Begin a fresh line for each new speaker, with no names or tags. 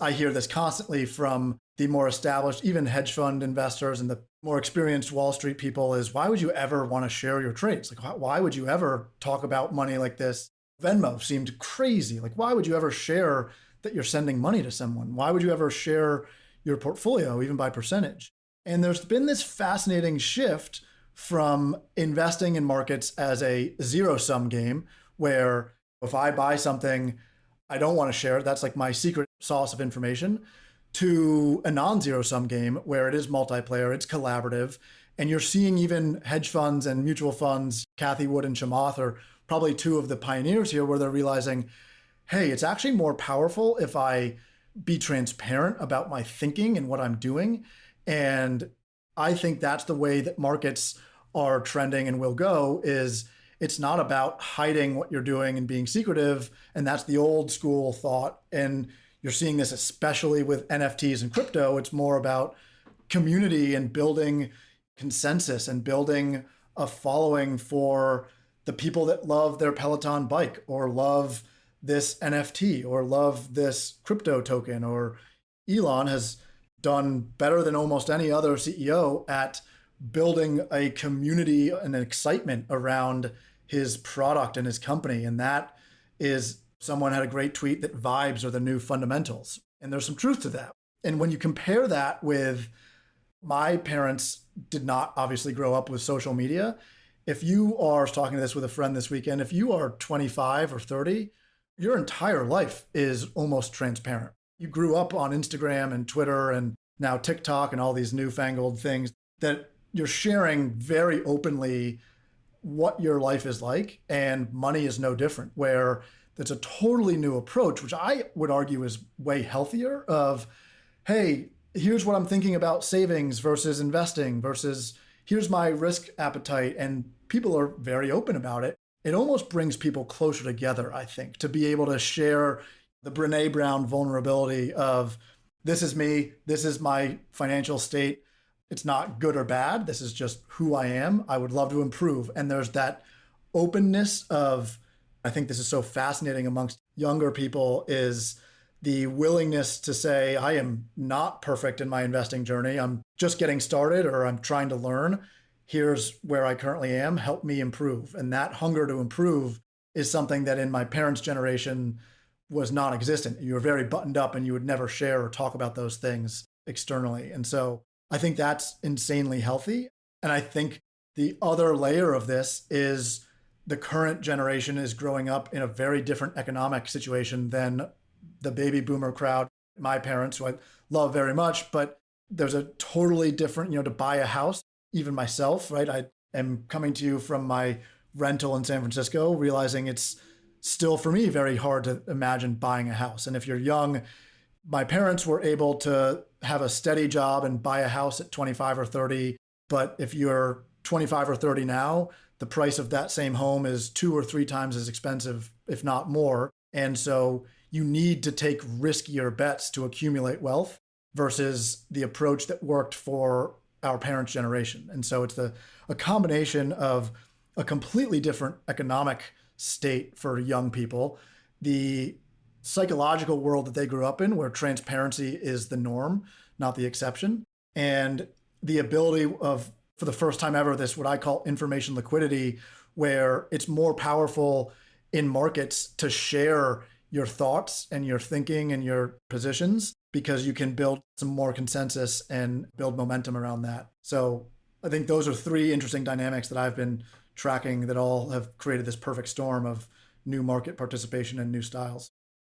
I hear this constantly from the more established, even hedge fund investors and the more experienced Wall Street people is, why would you ever want to share your trades? Like, why would you ever talk about money like this? Venmo seemed crazy. Like, why would you ever share that you're sending money to someone? Why would you ever share your portfolio, even by percentage? And there's been this fascinating shift from investing in markets as a zero-sum game, where if I buy something, I don't want to share it. That's like my secret sauce of information, to a non-zero sum game where it is multiplayer, it's collaborative. And you're seeing even hedge funds and mutual funds, Cathie Wood and Chamath are probably two of the pioneers here, where they're realizing, hey, it's actually more powerful if I be transparent about my thinking and what I'm doing. And I think that's the way that markets are trending and will go. Is it's not about hiding what you're doing and being secretive. And that's the old school thought. And you're seeing this especially with NFTs and crypto. It's more about community and building consensus and building a following for the people that love their Peloton bike or love this NFT or love this crypto token. Or Elon has done better than almost any other CEO at building a community and an excitement around his product and his company. And that is, someone had a great tweet that vibes are the new fundamentals. And there's some truth to that. And when you compare that with, my parents did not obviously grow up with social media. If you are, I was talking to this with a friend this weekend, if you are 25 or 30, your entire life is almost transparent. You grew up on Instagram and Twitter and now TikTok and all these newfangled things that you're sharing very openly what your life is like, and money is no different, where that's a totally new approach, which I would argue is way healthier of, hey, here's what I'm thinking about savings versus investing versus here's my risk appetite. And people are very open about it. It almost brings people closer together, I think, to be able to share the Brene Brown vulnerability of, this is me, this is my financial state. It's not good or bad. This is just who I am. I would love to improve. And there's that openness of, I think this is so fascinating amongst younger people, is the willingness to say, I am not perfect in my investing journey. I'm just getting started, or I'm trying to learn. Here's where I currently am. Help me improve. And that hunger to improve is something that in my parents' generation was non-existent. You were very buttoned up and you would never share or talk about those things externally. And so I think that's insanely healthy. And I think the other layer of this is the current generation is growing up in a very different economic situation than the baby boomer crowd, my parents, who I love very much, but there's a totally different, to buy a house, even myself, right? I am coming to you from my rental in San Francisco, realizing it's still for me very hard to imagine buying a house. And if you're young, my parents were able to have a steady job and buy a house at 25 or 30. But if you're 25 or 30 now, the price of that same home is 2 or 3 times as expensive, if not more. And so you need to take riskier bets to accumulate wealth versus the approach that worked for our parents' generation. And so it's a combination of a completely different economic state for young people, the psychological world that they grew up in, where transparency is the norm, not the exception, and the ability of, for the first time ever, this what I call information liquidity, where it's more powerful in markets to share your thoughts and your thinking and your positions, because you can build some more consensus and build momentum around that. So I think those are 3 interesting dynamics that I've been tracking that all have created this perfect storm of new market participation and new styles.